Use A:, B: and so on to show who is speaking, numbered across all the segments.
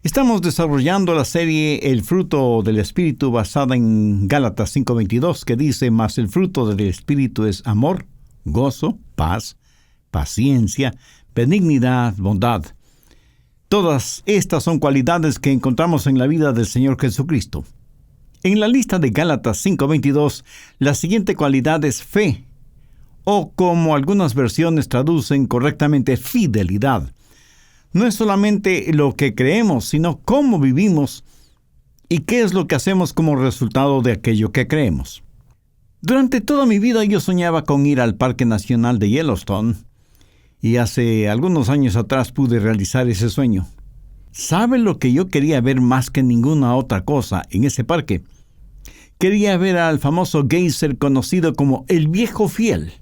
A: Estamos desarrollando la serie El fruto del Espíritu basada en Gálatas 5:22 que dice: mas el fruto del Espíritu es amor, gozo, paz, paciencia, benignidad, bondad. Todas estas son cualidades que encontramos en la vida del Señor Jesucristo. En la lista de Gálatas 5:22, la siguiente cualidad es fe, o como algunas versiones traducen correctamente, fidelidad. No es solamente lo que creemos, sino cómo vivimos y qué es lo que hacemos como resultado de aquello que creemos. Durante toda mi vida yo soñaba con ir al Parque Nacional de Yellowstone, y hace algunos años atrás pude realizar ese sueño. ¿Sabe lo que yo quería ver más que ninguna otra cosa en ese parque? Quería ver al famoso geyser conocido como el Viejo Fiel.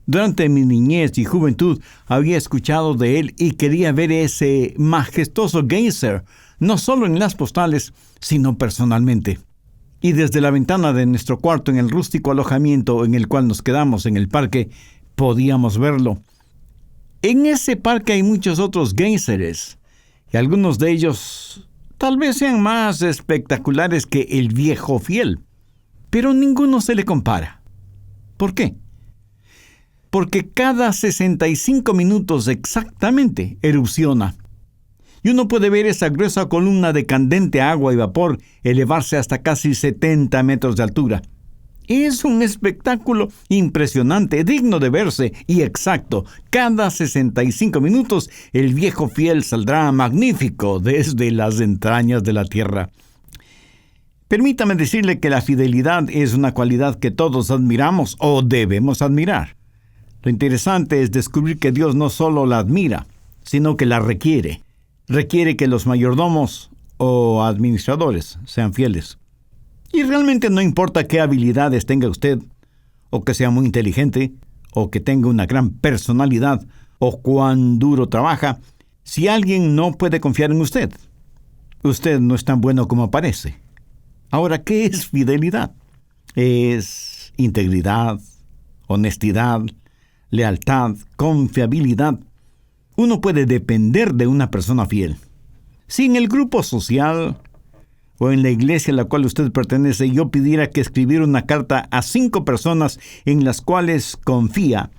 A: Durante mi niñez y juventud había escuchado de él y quería ver ese majestuoso geyser, no solo en las postales, sino personalmente. Y desde la ventana de nuestro cuarto en el rústico alojamiento en el cual nos quedamos en el parque, podíamos verlo. En ese parque hay muchos otros geyseres, y algunos de ellos tal vez sean más espectaculares que el Viejo Fiel, pero ninguno se le compara. ¿Por qué? Porque cada 65 minutos exactamente erupciona. Y uno puede ver esa gruesa columna de candente agua y vapor elevarse hasta casi 70 metros de altura. Es un espectáculo impresionante, digno de verse y exacto. Cada 65 minutos el Viejo Fiel saldrá magnífico desde las entrañas de la tierra. Permítame decirle que la fidelidad es una cualidad que todos admiramos o debemos admirar. Lo interesante es descubrir que Dios no solo la admira, sino que la requiere. Requiere que los mayordomos o administradores sean fieles. Y realmente no importa qué habilidades tenga usted, o que sea muy inteligente, o que tenga una gran personalidad, o cuán duro trabaja, si alguien no puede confiar en usted, usted no es tan bueno como parece. Ahora, ¿qué es fidelidad? Es integridad, honestidad, lealtad, confiabilidad. Uno puede depender de una persona fiel. Si en el grupo social o en la iglesia a la cual usted pertenece yo pidiera que escribiera una carta a 5 personas en las cuales confía,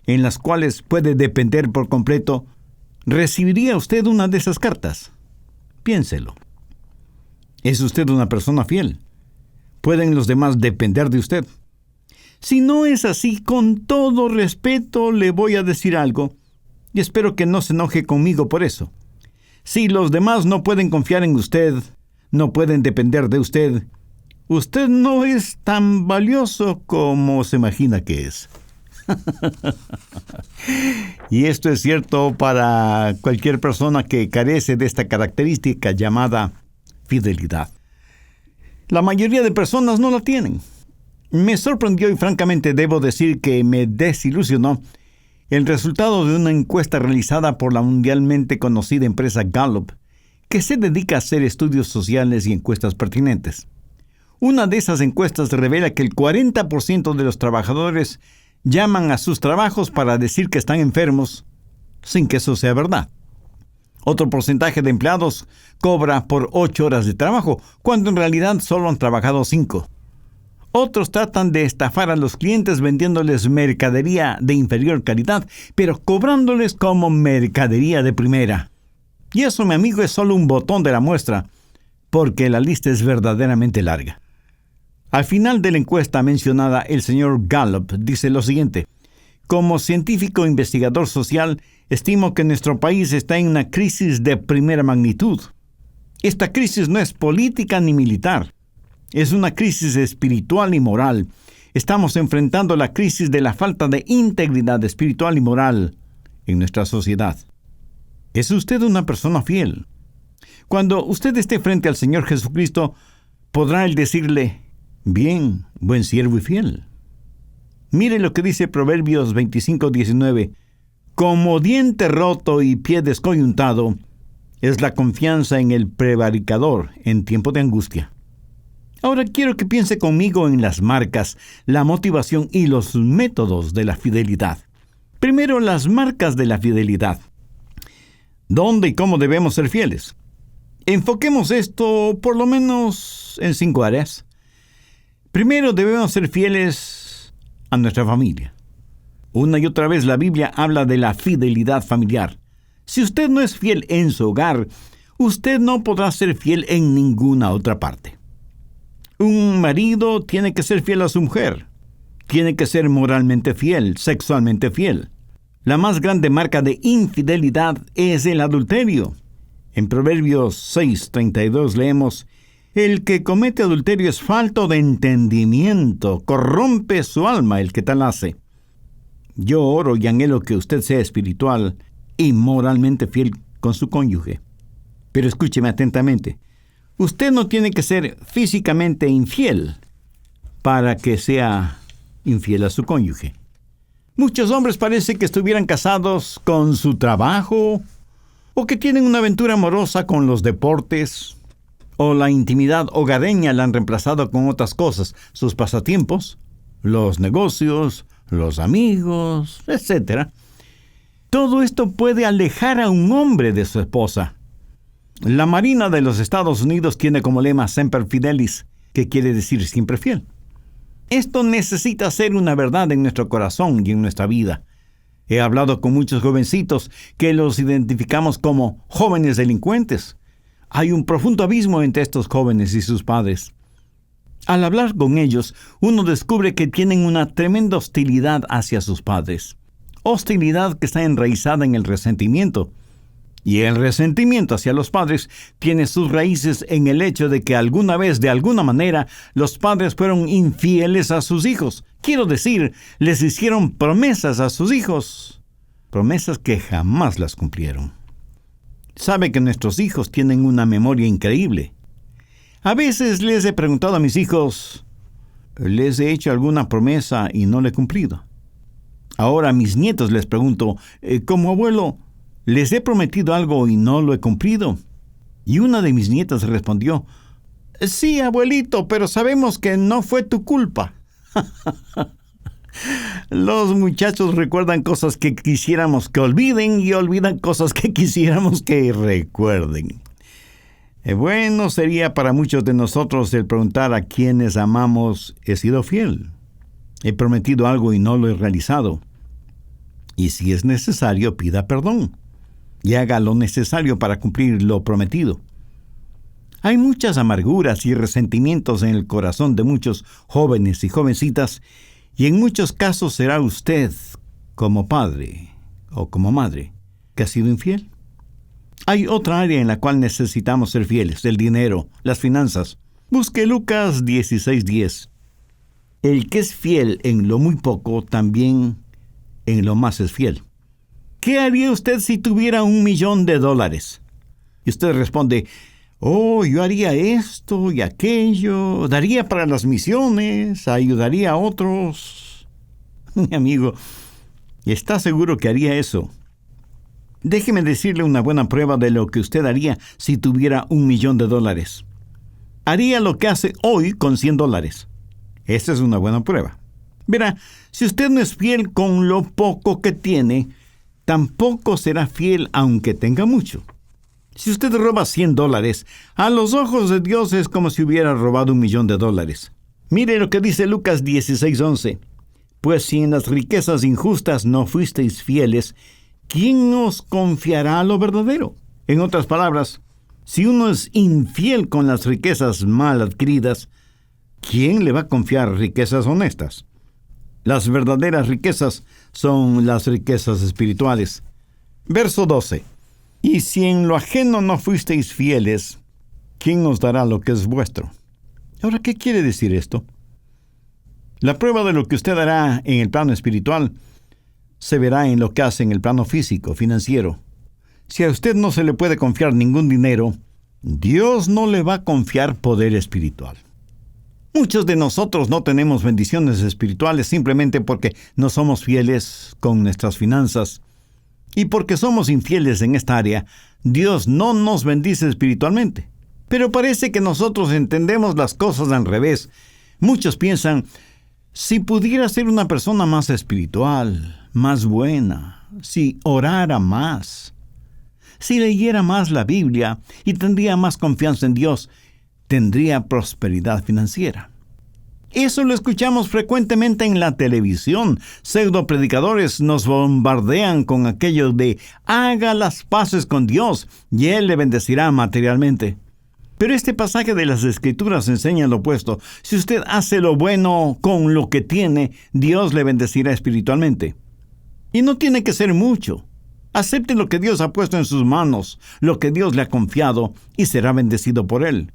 A: en las cuales puede depender por completo, ¿recibiría usted una de esas cartas? Piénselo. ¿Es usted una persona fiel? ¿Pueden los demás depender de usted? Si no es así, con todo respeto le voy a decir algo, y espero que no se enoje conmigo por eso. Si los demás no pueden confiar en usted, no pueden depender de usted, usted no es tan valioso como se imagina que es. Y esto es cierto para cualquier persona que carece de esta característica llamada fidelidad. La mayoría de personas no la tienen. Me sorprendió y francamente debo decir que me desilusionó el resultado de una encuesta realizada por la mundialmente conocida empresa Gallup, que se dedica a hacer estudios sociales y encuestas pertinentes. Una de esas encuestas revela que el 40% de los trabajadores llaman a sus trabajos para decir que están enfermos, sin que eso sea verdad. Otro porcentaje de empleados cobra por 8 horas de trabajo, cuando en realidad solo han trabajado 5. Otros tratan de estafar a los clientes vendiéndoles mercadería de inferior calidad, pero cobrándoles como mercadería de primera. Y eso, mi amigo, es solo un botón de la muestra, porque la lista es verdaderamente larga. Al final de la encuesta mencionada, el señor Gallup dice lo siguiente: como científico investigador social, estimo que nuestro país está en una crisis de primera magnitud. Esta crisis no es política ni militar. Es una crisis espiritual y moral. Estamos enfrentando la crisis de la falta de integridad espiritual y moral en nuestra sociedad. ¿Es usted una persona fiel? Cuando usted esté frente al Señor Jesucristo, podrá Él decirle: bien, buen siervo y fiel. Mire lo que dice Proverbios 25:19. Como diente roto y pie descoyuntado es la confianza en el prevaricador en tiempo de angustia. Ahora quiero que piense conmigo en las marcas, la motivación y los métodos de la fidelidad. Primero, las marcas de la fidelidad. ¿Dónde y cómo debemos ser fieles? Enfoquemos esto por lo menos en 5 áreas. Primero, debemos ser fieles a nuestra familia. Una y otra vez la Biblia habla de la fidelidad familiar. Si usted no es fiel en su hogar, usted no podrá ser fiel en ninguna otra parte. Un marido tiene que ser fiel a su mujer. Tiene que ser moralmente fiel, sexualmente fiel. La más grande marca de infidelidad es el adulterio. En Proverbios 6:32 leemos: el que comete adulterio es falto de entendimiento, corrompe su alma el que tal hace. Yo oro y anhelo que usted sea espiritual y moralmente fiel con su cónyuge. Pero escúcheme atentamente. Usted no tiene que ser físicamente infiel para que sea infiel a su cónyuge. Muchos hombres parece que estuvieran casados con su trabajo, o que tienen una aventura amorosa con los deportes, o la intimidad hogareña la han reemplazado con otras cosas, sus pasatiempos, los negocios, los amigos, etc. Todo esto puede alejar a un hombre de su esposa. La Marina de los Estados Unidos tiene como lema Semper Fidelis, que quiere decir siempre fiel. Esto necesita ser una verdad en nuestro corazón y en nuestra vida. He hablado con muchos jovencitos que los identificamos como jóvenes delincuentes. Hay un profundo abismo entre estos jóvenes y sus padres. Al hablar con ellos, uno descubre que tienen una tremenda hostilidad hacia sus padres. Hostilidad que está enraizada en el resentimiento. Y el resentimiento hacia los padres tiene sus raíces en el hecho de que alguna vez, de alguna manera, los padres fueron infieles a sus hijos. Quiero decir, les hicieron promesas a sus hijos. Promesas que jamás las cumplieron. Sabe que nuestros hijos tienen una memoria increíble. A veces les he preguntado a mis hijos, les he hecho alguna promesa y no la he cumplido. Ahora a mis nietos les pregunto, como abuelo, les he prometido algo y no lo he cumplido. Y una de mis nietas respondió, sí, abuelito, pero sabemos que no fue tu culpa. Los muchachos recuerdan cosas que quisiéramos que olviden y olvidan cosas que quisiéramos que recuerden. Bueno, sería para muchos de nosotros el preguntar a quienes amamos, ¿he sido fiel? ¿He prometido algo y no lo he realizado? Y si es necesario, pida perdón y haga lo necesario para cumplir lo prometido. Hay muchas amarguras y resentimientos en el corazón de muchos jóvenes y jovencitas, y en muchos casos será usted, como padre o como madre, que ha sido infiel. Hay otra área en la cual necesitamos ser fieles: el dinero, las finanzas. Busque Lucas 16:10. El que es fiel en lo muy poco, también en lo más es fiel. ¿Qué haría usted si tuviera $1,000,000? Y usted responde, yo haría esto y aquello, daría para las misiones, ayudaría a otros. Mi amigo, ¿está seguro que haría eso? Déjeme decirle una buena prueba de lo que usted haría si tuviera $1,000,000. Haría lo que hace hoy con $100. Esta es una buena prueba. Verá, si usted no es fiel con lo poco que tiene, tampoco será fiel aunque tenga mucho. Si usted roba $100, a los ojos de Dios es como si hubiera robado $1,000,000. Mire lo que dice Lucas 16:11. Pues si en las riquezas injustas no fuisteis fieles, ¿quién os confiará lo verdadero? En otras palabras, si uno es infiel con las riquezas mal adquiridas, ¿quién le va a confiar riquezas honestas? Las verdaderas riquezas son las riquezas espirituales. Verso 12. Y si en lo ajeno no fuisteis fieles, ¿quién os dará lo que es vuestro? Ahora, ¿qué quiere decir esto? La prueba de lo que usted hará en el plano espiritual se verá en lo que hace en el plano físico, financiero. Si a usted no se le puede confiar ningún dinero, Dios no le va a confiar poder espiritual. Muchos de nosotros no tenemos bendiciones espirituales simplemente porque no somos fieles con nuestras finanzas. Y porque somos infieles en esta área, Dios no nos bendice espiritualmente. Pero parece que nosotros entendemos las cosas al revés. Muchos piensan, si pudiera ser una persona más espiritual, más buena, si orara más, si leyera más la Biblia y tendría más confianza en Dios, tendría prosperidad financiera. Eso lo escuchamos frecuentemente en la televisión. Pseudo predicadores nos bombardean con aquello de haga las paces con Dios y Él le bendecirá materialmente. Pero este pasaje de las Escrituras enseña lo opuesto. Si usted hace lo bueno con lo que tiene, Dios le bendecirá espiritualmente. Y no tiene que ser mucho. Acepte lo que Dios ha puesto en sus manos, lo que Dios le ha confiado, y será bendecido por Él.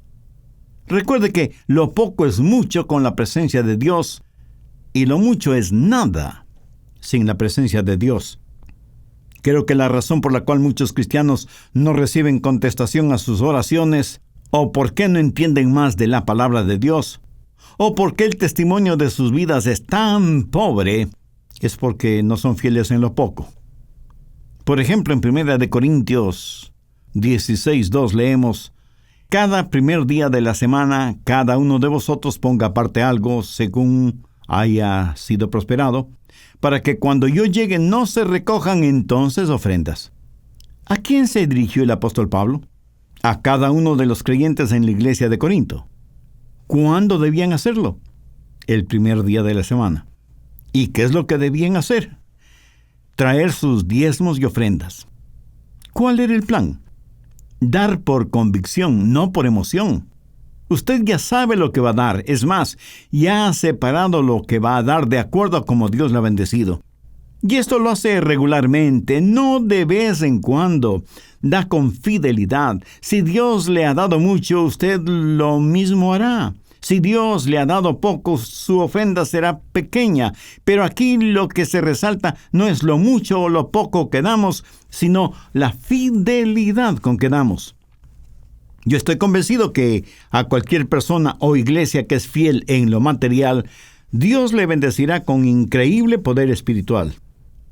A: Recuerde que lo poco es mucho con la presencia de Dios, y lo mucho es nada sin la presencia de Dios. Creo que la razón por la cual muchos cristianos no reciben contestación a sus oraciones, o por qué no entienden más de la palabra de Dios, o por qué el testimonio de sus vidas es tan pobre, es porque no son fieles en lo poco. Por ejemplo, en 1 Corintios 16:2 leemos: cada primer día de la semana, cada uno de vosotros ponga aparte algo según haya sido prosperado, para que cuando yo llegue no se recojan entonces ofrendas. ¿A quién se dirigió el apóstol Pablo? A cada uno de los creyentes en la iglesia de Corinto. ¿Cuándo debían hacerlo? El primer día de la semana. ¿Y qué es lo que debían hacer? Traer sus diezmos y ofrendas. ¿Cuál era el plan? Dar por convicción, no por emoción. Usted ya sabe lo que va a dar. Es más, ya ha separado lo que va a dar de acuerdo a cómo Dios le ha bendecido. Y esto lo hace regularmente, no de vez en cuando. Da con fidelidad. Si Dios le ha dado mucho, usted lo mismo hará. Si Dios le ha dado poco, su ofrenda será pequeña. Pero aquí lo que se resalta no es lo mucho o lo poco que damos, sino la fidelidad con que damos. Yo estoy convencido que a cualquier persona o iglesia que es fiel en lo material, Dios le bendecirá con increíble poder espiritual.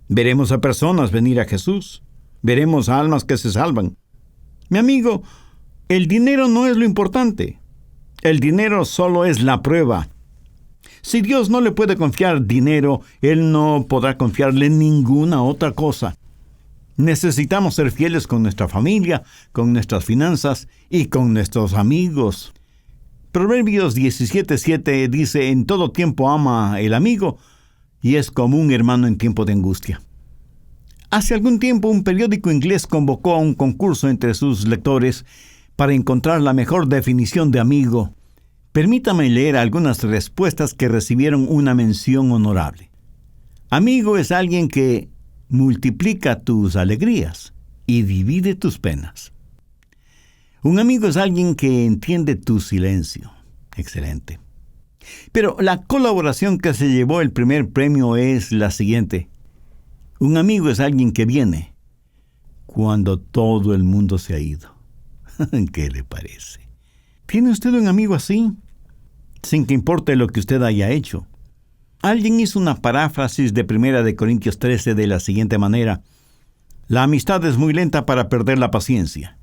A: Veremos a personas venir a Jesús. Veremos a almas que se salvan. Mi amigo, el dinero no es lo importante. El dinero solo es la prueba. Si Dios no le puede confiar dinero, Él no podrá confiarle ninguna otra cosa. Necesitamos ser fieles con nuestra familia, con nuestras finanzas y con nuestros amigos. Proverbios 17:7 dice: en todo tiempo ama el amigo y es como un hermano en tiempo de angustia. Hace algún tiempo un periódico inglés convocó a un concurso entre sus lectores para encontrar la mejor definición de amigo. Permítame leer algunas respuestas que recibieron una mención honorable. Amigo es alguien que multiplica tus alegrías y divide tus penas. Un amigo es alguien que entiende tu silencio. Excelente. Pero la colaboración que se llevó el primer premio es la siguiente. Un amigo es alguien que viene cuando todo el mundo se ha ido. ¿Qué le parece? ¿Tiene usted un amigo así? Sin que importe lo que usted haya hecho. Alguien hizo una paráfrasis de 1 Corintios 13 de la siguiente manera: la amistad es muy lenta para perder la paciencia.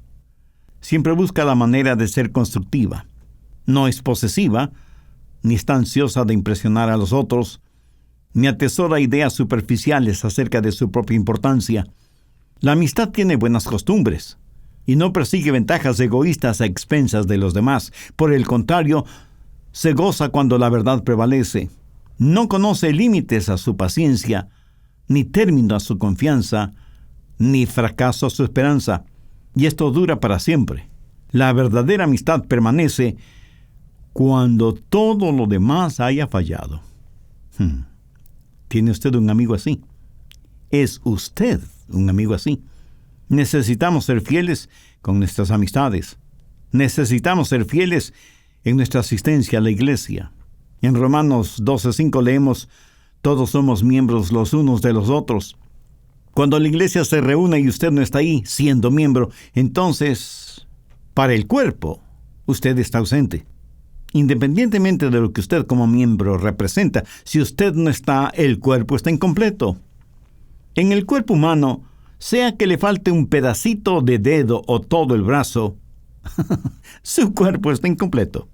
A: Siempre busca la manera de ser constructiva. No es posesiva, ni está ansiosa de impresionar a los otros, ni atesora ideas superficiales acerca de su propia importancia. La amistad tiene buenas costumbres y no persigue ventajas egoístas a expensas de los demás. Por el contrario, se goza cuando la verdad prevalece. No conoce límites a su paciencia, ni término a su confianza, ni fracaso a su esperanza. Y esto dura para siempre. La verdadera amistad permanece cuando todo lo demás haya fallado. ¿Tiene usted un amigo así? ¿Es usted un amigo así? Necesitamos ser fieles con nuestras amistades. Necesitamos ser fieles en nuestra asistencia a la iglesia. En Romanos 12:5 leemos: todos somos miembros los unos de los otros. Cuando la iglesia se reúne y usted no está ahí siendo miembro, entonces, para el cuerpo, usted está ausente. Independientemente de lo que usted como miembro representa, si usted no está, el cuerpo está incompleto. En el cuerpo humano, sea que le falte un pedacito de dedo o todo el brazo, su cuerpo está incompleto.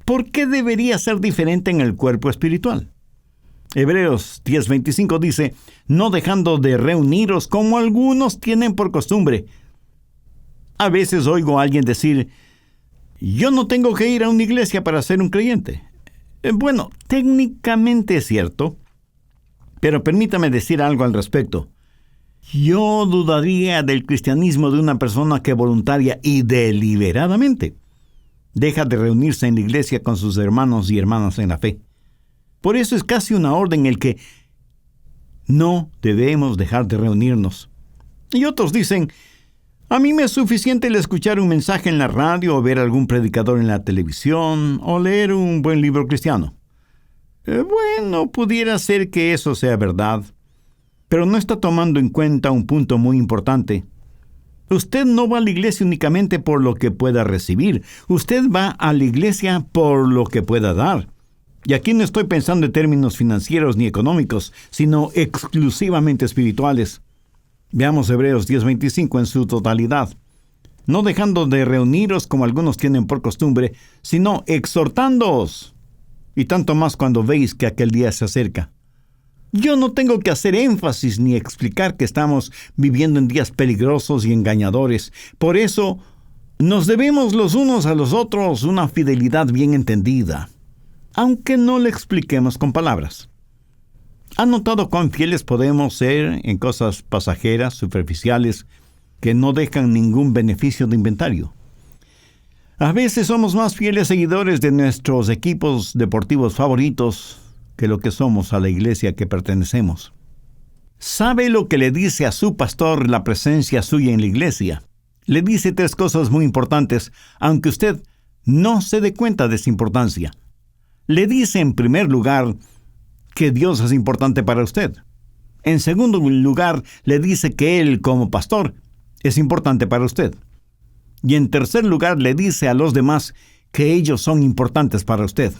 A: ¿Por qué debería ser diferente en el cuerpo espiritual? Hebreos 10:25 dice: no dejando de reuniros como algunos tienen por costumbre, A veces oigo a alguien decir, yo no tengo que ir a una iglesia para ser un creyente. Bueno, técnicamente es cierto, pero permítame decir algo al respecto. Yo dudaría del cristianismo de una persona que voluntaria y deliberadamente deja de reunirse en la iglesia con sus hermanos y hermanas en la fe. Por eso es casi una orden el que no debemos dejar de reunirnos. Y otros dicen, a mí me es suficiente el escuchar un mensaje en la radio o ver algún predicador en la televisión o leer un buen libro cristiano. Bueno, pudiera ser que eso sea verdad, pero no está tomando en cuenta un punto muy importante. Usted no va a la iglesia únicamente por lo que pueda recibir. Usted va a la iglesia por lo que pueda dar. Y aquí no estoy pensando en términos financieros ni económicos, sino exclusivamente espirituales. Veamos Hebreos 10:25 en su totalidad. No dejando de reuniros como algunos tienen por costumbre, sino exhortándoos. Y tanto más cuando veis que aquel día se acerca. Yo no tengo que hacer énfasis ni explicar que estamos viviendo en días peligrosos y engañadores. Por eso, nos debemos los unos a los otros una fidelidad bien entendida, aunque no le expliquemos con palabras. ¿Han notado cuán fieles podemos ser en cosas pasajeras, superficiales, que no dejan ningún beneficio de inventario? A veces somos más fieles seguidores de nuestros equipos deportivos favoritos que lo que somos a la iglesia que pertenecemos. ¿Sabe lo que le dice a su pastor la presencia suya en la iglesia? Le dice 3 cosas muy importantes, aunque usted no se dé cuenta de su importancia. Le dice en primer lugar que Dios es importante para usted. En segundo lugar, le dice que Él, como pastor, es importante para usted. Y en tercer lugar, le dice a los demás que ellos son importantes para usted.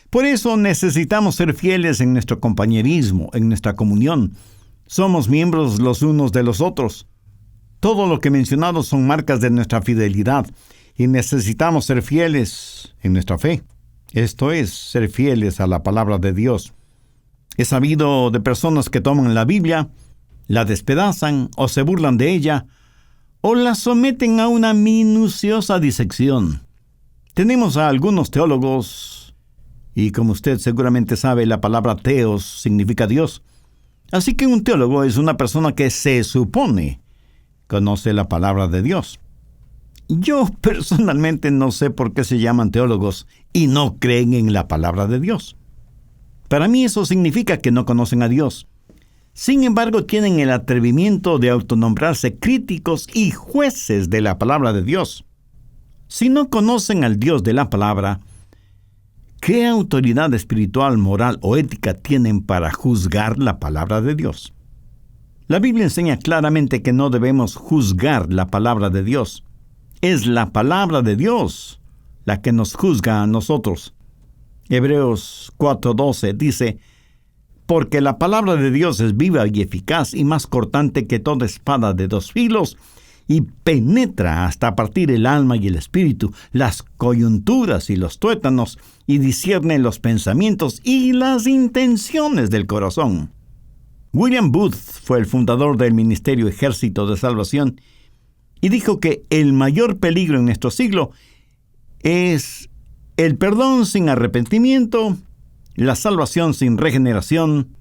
A: Por eso necesitamos ser fieles en nuestro compañerismo, en nuestra comunión. Somos miembros los unos de los otros. Todo lo que he mencionado son marcas de nuestra fidelidad y necesitamos ser fieles en nuestra fe. Esto es, ser fieles a la palabra de Dios. He sabido de personas que toman la Biblia, la despedazan o se burlan de ella, o la someten a una minuciosa disección. Tenemos a algunos teólogos, y como usted seguramente sabe, la palabra teos significa Dios. Así que un teólogo es una persona que se supone conoce la palabra de Dios. Yo personalmente no sé por qué se llaman teólogos y no creen en la palabra de Dios. Para mí eso significa que no conocen a Dios. Sin embargo, tienen el atrevimiento de autonombrarse críticos y jueces de la palabra de Dios. Si no conocen al Dios de la palabra, ¿qué autoridad espiritual, moral o ética tienen para juzgar la palabra de Dios? La Biblia enseña claramente que no debemos juzgar la palabra de Dios. Es la palabra de Dios la que nos juzga a nosotros. Hebreos 4:12 dice, porque la palabra de Dios es viva y eficaz y más cortante que toda espada de 2 filos y penetra hasta partir el alma y el espíritu, las coyunturas y los tuétanos, y discierne los pensamientos y las intenciones del corazón. William Booth fue el fundador del Ministerio Ejército de Salvación y dijo que el mayor peligro en nuestro siglo es el perdón sin arrepentimiento, la salvación sin regeneración,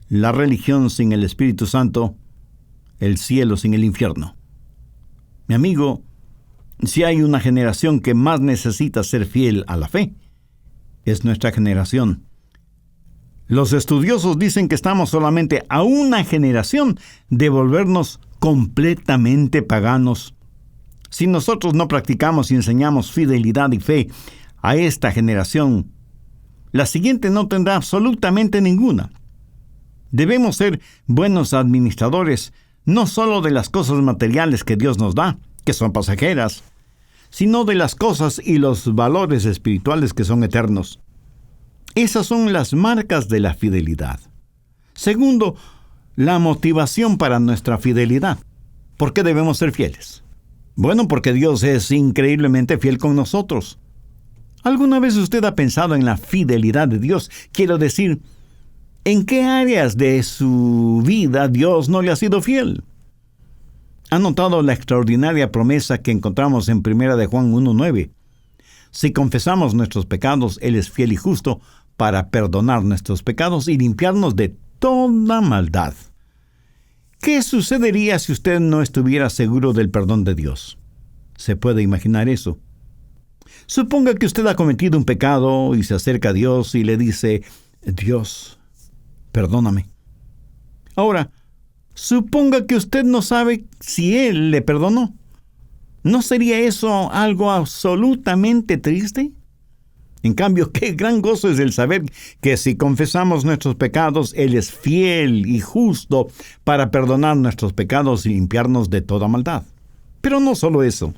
A: la religión sin el Espíritu Santo, el cielo sin el infierno. Mi amigo, si hay una generación que más necesita ser fiel a la fe, es nuestra generación. Los estudiosos dicen que estamos solamente a una generación de volvernos completamente paganos. Si nosotros no practicamos y enseñamos fidelidad y fe a esta generación, la siguiente no tendrá absolutamente ninguna. Debemos ser buenos administradores, no solo de las cosas materiales que Dios nos da, que son pasajeras, sino de las cosas y los valores espirituales que son eternos. Esas son las marcas de la fidelidad. Segundo, la motivación para nuestra fidelidad. ¿Por qué debemos ser fieles? Bueno, porque Dios es increíblemente fiel con nosotros. ¿Alguna vez usted ha pensado en la fidelidad de Dios? Quiero decir, ¿en qué áreas de su vida Dios no le ha sido fiel? ¿Ha notado la extraordinaria promesa que encontramos en 1 de Juan 1:9? Si confesamos nuestros pecados, Él es fiel y justo para perdonar nuestros pecados y limpiarnos de toda maldad. ¿Qué sucedería si usted no estuviera seguro del perdón de Dios? ¿Se puede imaginar eso? Suponga que usted ha cometido un pecado y se acerca a Dios y le dice: Dios, perdóname. Ahora, suponga que usted no sabe si Él le perdonó. ¿No sería eso algo absolutamente triste? En cambio, qué gran gozo es el saber que si confesamos nuestros pecados, Él es fiel y justo para perdonar nuestros pecados y limpiarnos de toda maldad. Pero no solo eso.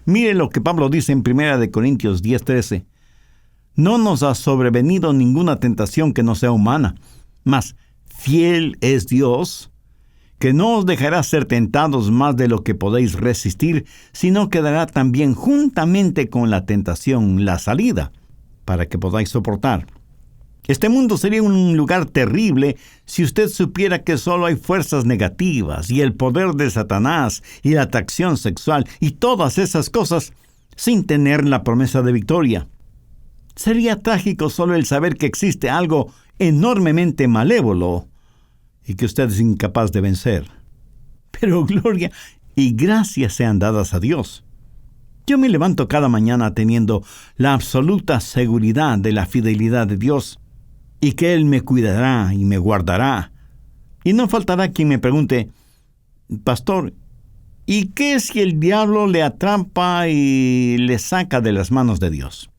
A: Mire lo que Pablo dice en 1 Corintios 10:13. No nos ha sobrevenido ninguna tentación que no sea humana, mas fiel es Dios, que no os dejará ser tentados más de lo que podéis resistir, sino que dará también juntamente con la tentación la salida, para que podáis soportar. Este mundo sería un lugar terrible si usted supiera que solo hay fuerzas negativas y el poder de Satanás y la atracción sexual y todas esas cosas sin tener la promesa de victoria. Sería trágico solo el saber que existe algo enormemente malévolo y que usted es incapaz de vencer. Pero gloria y gracias sean dadas a Dios. Yo me levanto cada mañana teniendo la absoluta seguridad de la fidelidad de Dios y que Él me cuidará y me guardará. Y no faltará quien me pregunte: Pastor, ¿y qué si el diablo le atrapa y le saca de las manos de Dios?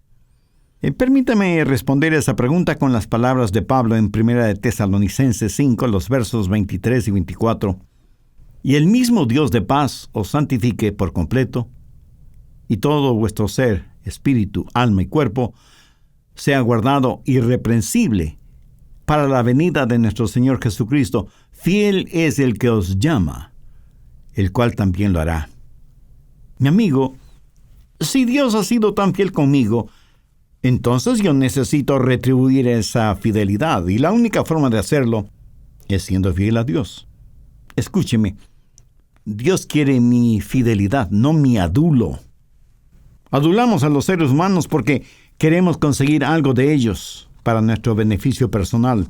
A: Permítame responder esa pregunta con las palabras de Pablo en 1 de Tesalonicenses 5, los versos 23 y 24. Y el mismo Dios de paz os santifique por completo, y todo vuestro ser, espíritu, alma y cuerpo, sea guardado irreprensible para la venida de nuestro Señor Jesucristo. Fiel es el que os llama, el cual también lo hará. Mi amigo, si Dios ha sido tan fiel conmigo, entonces yo necesito retribuir esa fidelidad, y la única forma de hacerlo es siendo fiel a Dios. Escúcheme, Dios quiere mi fidelidad, no mi adulo. Adulamos a los seres humanos porque queremos conseguir algo de ellos para nuestro beneficio personal.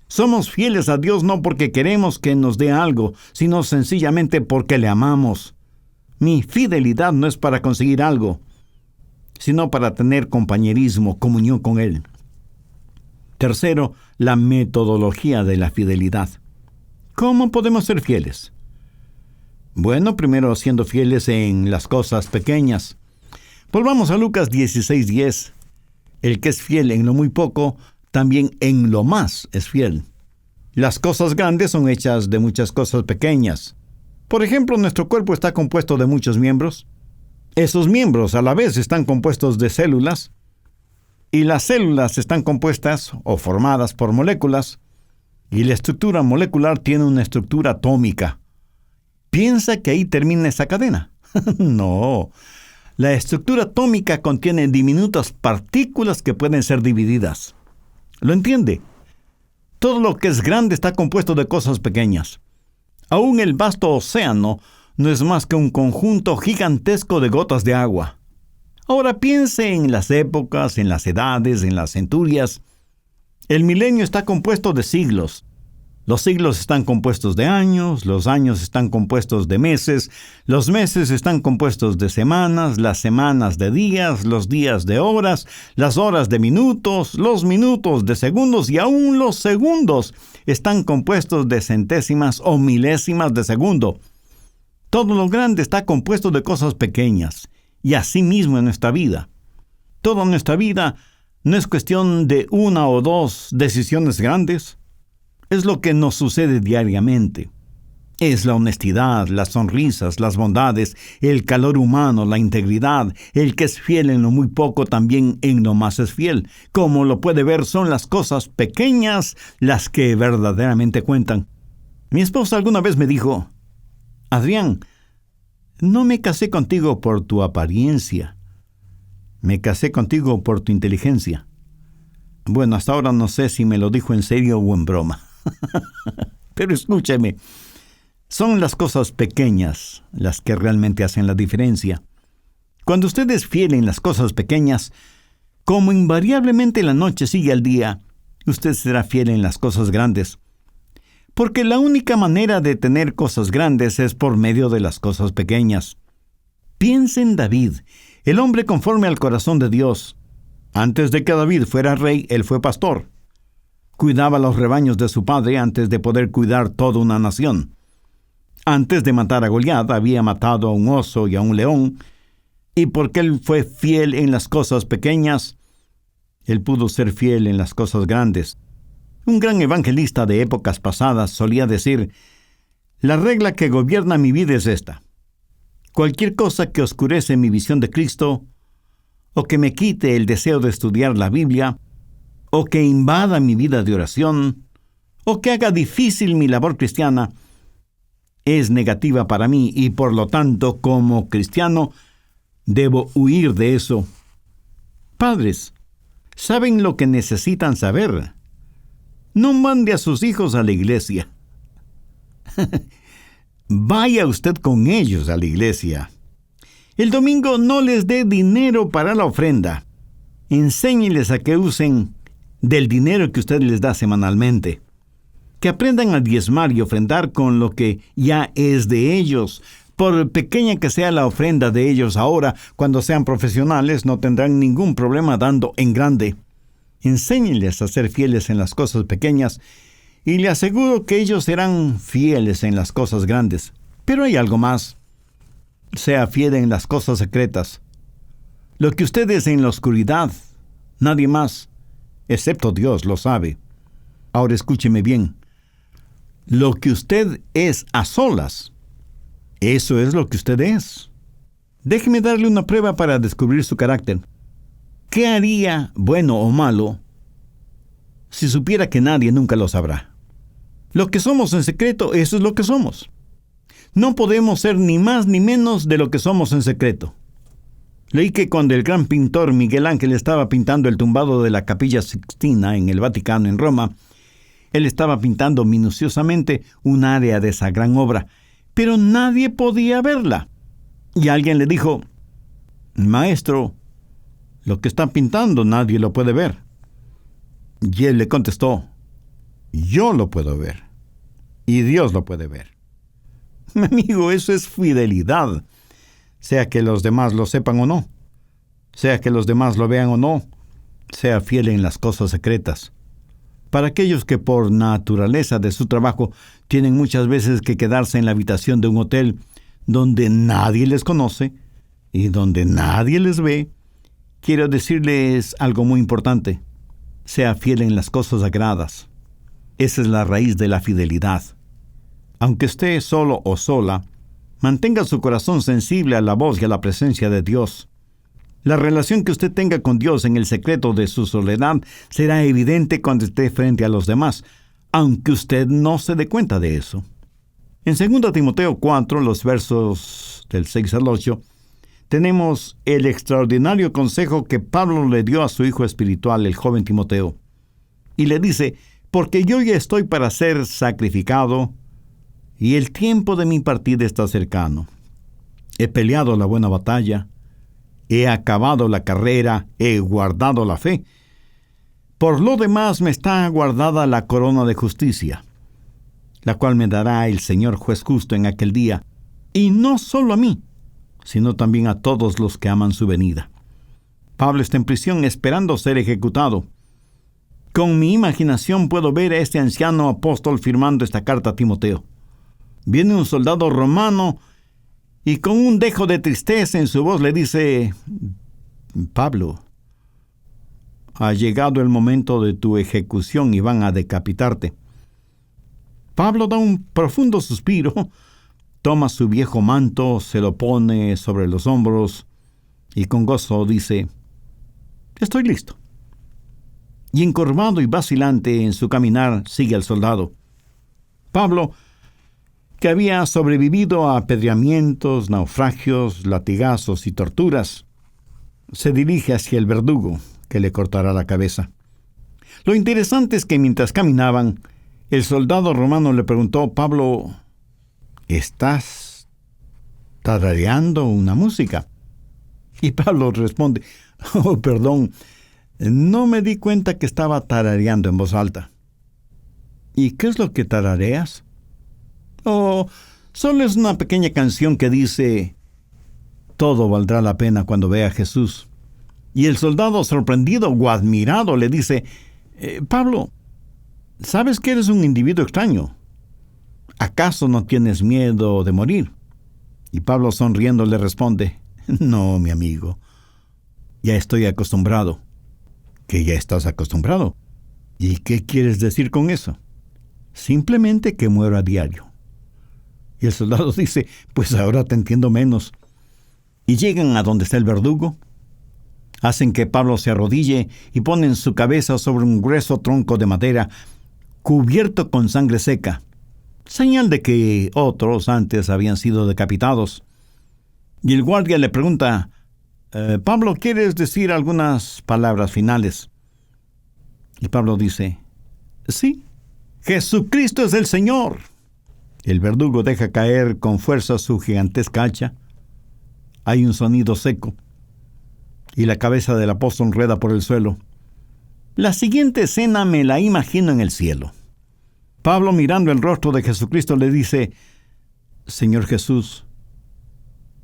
A: Somos fieles a Dios no porque queremos que nos dé algo, sino sencillamente porque le amamos. Mi fidelidad no es para conseguir algo, sino para tener compañerismo, comunión con Él. Tercero, la metodología de la fidelidad. ¿Cómo podemos ser fieles? Bueno, primero siendo fieles en las cosas pequeñas. Volvamos a Lucas 16:10. El que es fiel en lo muy poco, también en lo más es fiel. Las cosas grandes son hechas de muchas cosas pequeñas. Por ejemplo, nuestro cuerpo está compuesto de muchos miembros. Esos miembros a la vez están compuestos de células, y las células están compuestas o formadas por moléculas, y la estructura molecular tiene una estructura atómica. ¿Piensa que ahí termina esa cadena? No. La estructura atómica contiene diminutas partículas que pueden ser divididas. ¿Lo entiende? Todo lo que es grande está compuesto de cosas pequeñas. Aún el vasto océano no es más que un conjunto gigantesco de gotas de agua. Ahora piense en las épocas, en las edades, en las centurias. El milenio está compuesto de siglos. Los siglos están compuestos de años, los años están compuestos de meses, los meses están compuestos de semanas, las semanas de días, los días de horas, las horas de minutos, los minutos de segundos y aún los segundos están compuestos de centésimas o milésimas de segundo. Todo lo grande está compuesto de cosas pequeñas, y así mismo en nuestra vida. Toda nuestra vida no es cuestión de una o dos decisiones grandes. Es lo que nos sucede diariamente. Es la honestidad, las sonrisas, las bondades, el calor humano, la integridad. El que es fiel en lo muy poco, también en lo más es fiel. Como lo puede ver, son las cosas pequeñas las que verdaderamente cuentan. Mi esposa alguna vez me dijo: Adrián, no me casé contigo por tu apariencia. Me casé contigo por tu inteligencia. Bueno, hasta ahora no sé si me lo dijo en serio o en broma. Pero escúcheme, Son las cosas pequeñas las que realmente hacen la diferencia. Cuando usted es fiel en las cosas pequeñas, como invariablemente la noche sigue al día, usted será fiel en las cosas grandes. Porque la única manera de tener cosas grandes es por medio de las cosas pequeñas. Piense en David, el hombre conforme al corazón de Dios. Antes de que David fuera rey, él fue pastor. Cuidaba los rebaños de su padre antes de poder cuidar toda una nación. Antes de matar a Goliat, había matado a un oso y a un león, y porque él fue fiel en las cosas pequeñas, él pudo ser fiel en las cosas grandes. Un gran evangelista de épocas pasadas solía decir: la regla que gobierna mi vida es esta. Cualquier cosa que oscurece mi visión de Cristo, o que me quite el deseo de estudiar la Biblia, o que invada mi vida de oración, o que haga difícil mi labor cristiana, es negativa para mí y por lo tanto, como cristiano, debo huir de eso. Padres, ¿saben lo que necesitan saber? No mande a sus hijos a la iglesia. Vaya usted con ellos a la iglesia. El domingo no les dé dinero para la ofrenda. Enséñeles a que usen del dinero que usted les da semanalmente. Que aprendan a diezmar y ofrendar con lo que ya es de ellos. Por pequeña que sea la ofrenda de ellos ahora, cuando sean profesionales no tendrán ningún problema dando en grande. Enséñenles a ser fieles en las cosas pequeñas y le aseguro que ellos serán fieles en las cosas grandes. Pero hay algo más. Sea fiel en las cosas secretas. Lo que usted es en la oscuridad, nadie más, excepto Dios, lo sabe. Ahora escúcheme bien. Lo que usted es a solas, eso es lo que usted es. Déjeme darle una prueba para descubrir su carácter. ¿Qué haría, bueno o malo, si supiera que nadie nunca lo sabrá? Lo que somos en secreto, eso es lo que somos. No podemos ser ni más ni menos de lo que somos en secreto. Leí que cuando el gran pintor Miguel Ángel estaba pintando el tumbado de la Capilla Sixtina en el Vaticano, en Roma, él estaba pintando minuciosamente un área de esa gran obra, pero nadie podía verla. Y alguien le dijo: maestro, lo que está pintando nadie lo puede ver. Y él le contestó: yo lo puedo ver, y Dios lo puede ver. Mi amigo, eso es fidelidad, sea que los demás lo sepan o no, sea que los demás lo vean o no, sea fiel en las cosas secretas. Para aquellos que por naturaleza de su trabajo tienen muchas veces que quedarse en la habitación de un hotel donde nadie les conoce y donde nadie les ve, quiero decirles algo muy importante. Sea fiel en las cosas sagradas. Esa es la raíz de la fidelidad. Aunque esté solo o sola, mantenga su corazón sensible a la voz y a la presencia de Dios. La relación que usted tenga con Dios en el secreto de su soledad será evidente cuando esté frente a los demás, aunque usted no se dé cuenta de eso. En 2 Timoteo 4, los versos del 6 al 8, tenemos el extraordinario consejo que Pablo le dio a su hijo espiritual, el joven Timoteo. Y le dice: porque yo ya estoy para ser sacrificado, y el tiempo de mi partida está cercano. He peleado la buena batalla, he acabado la carrera, he guardado la fe. Por lo demás me está guardada la corona de justicia, la cual me dará el Señor juez justo en aquel día, y no solo a mí, sino también a todos los que aman su venida. Pablo está en prisión esperando ser ejecutado. Con mi imaginación puedo ver a este anciano apóstol firmando esta carta a Timoteo. Viene un soldado romano y con un dejo de tristeza en su voz le dice: Pablo, ha llegado el momento de tu ejecución y van a decapitarte. Pablo da un profundo suspiro, toma su viejo manto, se lo pone sobre los hombros y con gozo dice: estoy listo. Y encorvado y vacilante en su caminar sigue el soldado. Pablo, que había sobrevivido a apedreamientos, naufragios, latigazos y torturas, se dirige hacia el verdugo que le cortará la cabeza. Lo interesante es que mientras caminaban, el soldado romano le preguntó: Pablo, estás tarareando una música. Y Pablo responde, oh, perdón, no me di cuenta que estaba tarareando en voz alta. ¿Y qué es lo que tarareas? Oh, solo es una pequeña canción que dice, todo valdrá la pena cuando vea a Jesús. Y el soldado, sorprendido o admirado, le dice, Pablo, sabes que eres un individuo extraño. ¿Acaso no tienes miedo de morir? Y Pablo, sonriendo, le responde, no, mi amigo, ya estoy acostumbrado. ¿Que ya estás acostumbrado? ¿Y qué quieres decir con eso? Simplemente que muero a diario. Y el soldado dice, pues ahora te entiendo menos. Y llegan a donde está el verdugo. Hacen que Pablo se arrodille y ponen su cabeza sobre un grueso tronco de madera cubierto con sangre seca, señal de que otros antes habían sido decapitados. Y el guardia le pregunta, Pablo, ¿quieres decir algunas palabras finales? Y Pablo dice, sí, Jesucristo es el Señor. El verdugo deja caer con fuerza su gigantesca hacha. Hay un sonido seco y la cabeza del apóstol rueda por el suelo. La siguiente escena me la imagino en el cielo. Pablo, mirando el rostro de Jesucristo, le dice, Señor Jesús,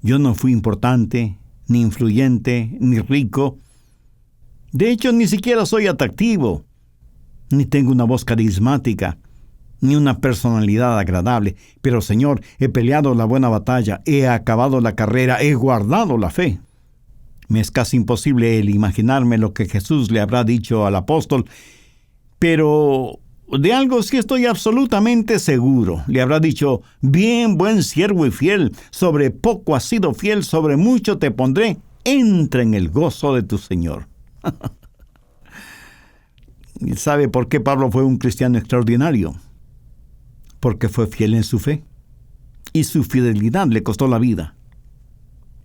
A: yo no fui importante, ni influyente, ni rico. De hecho, ni siquiera soy atractivo, ni tengo una voz carismática, ni una personalidad agradable. Pero, Señor, he peleado la buena batalla, he acabado la carrera, he guardado la fe. Me es casi imposible el imaginarme lo que Jesús le habrá dicho al apóstol, pero de algo sí estoy absolutamente seguro. Le habrá dicho, bien, buen siervo y fiel, sobre poco has sido fiel, sobre mucho te pondré, entra en el gozo de tu Señor. ¿Sabe por qué Pablo fue un cristiano extraordinario? Porque fue fiel en su fe, y su fidelidad le costó la vida.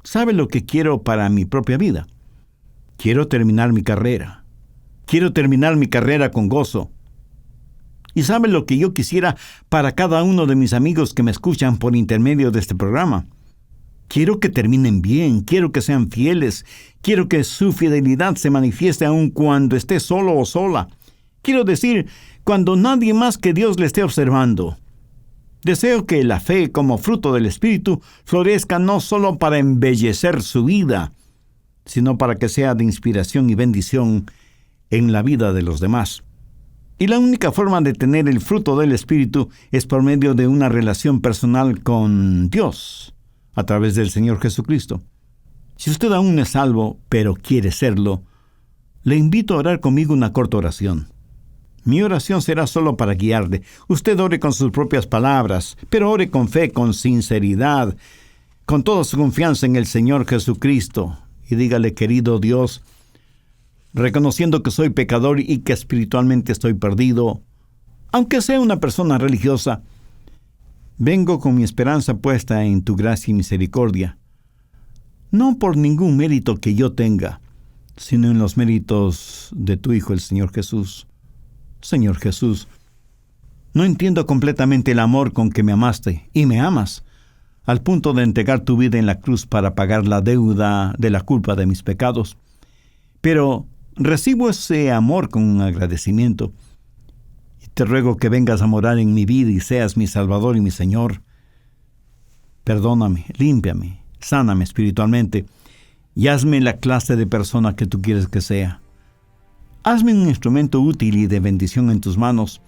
A: ¿Sabe lo que quiero para mi propia vida? Quiero terminar mi carrera. Quiero terminar mi carrera con gozo. ¿Y sabe lo que yo quisiera para cada uno de mis amigos que me escuchan por intermedio de este programa? Quiero que terminen bien, quiero que sean fieles, quiero que su fidelidad se manifieste aun cuando esté solo o sola. Quiero decir, cuando nadie más que Dios le esté observando. Deseo que la fe como fruto del Espíritu florezca no solo para embellecer su vida, sino para que sea de inspiración y bendición en la vida de los demás. Y la única forma de tener el fruto del Espíritu es por medio de una relación personal con Dios, a través del Señor Jesucristo. Si usted aún no es salvo, pero quiere serlo, le invito a orar conmigo una corta oración. Mi oración será solo para guiarle. Usted ore con sus propias palabras, pero ore con fe, con sinceridad, con toda su confianza en el Señor Jesucristo. Y dígale, querido Dios, reconociendo que soy pecador y que espiritualmente estoy perdido, aunque sea una persona religiosa, vengo con mi esperanza puesta en tu gracia y misericordia, no por ningún mérito que yo tenga, sino en los méritos de tu Hijo, el Señor Jesús. Señor Jesús, no entiendo completamente el amor con que me amaste y me amas, al punto de entregar tu vida en la cruz para pagar la deuda de la culpa de mis pecados. Pero recibo ese amor con un agradecimiento. Y te ruego que vengas a morar en mi vida y seas mi Salvador y mi Señor. Perdóname, límpiame, sáname espiritualmente y hazme la clase de persona que tú quieres que sea. Hazme un instrumento útil y de bendición en tus manos,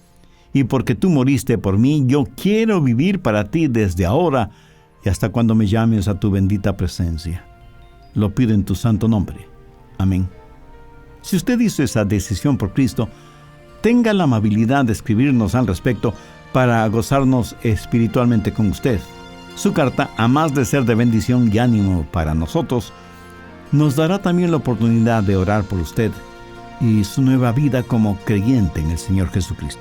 A: y porque tú moriste por mí, yo quiero vivir para ti desde ahora y hasta cuando me llames a tu bendita presencia. Lo pido en tu santo nombre. Amén. Si usted hizo esa decisión por Cristo, tenga la amabilidad de escribirnos al respecto para gozarnos espiritualmente con usted. Su carta, a más de ser de bendición y ánimo para nosotros, nos dará también la oportunidad de orar por usted y su nueva vida como creyente en el Señor Jesucristo.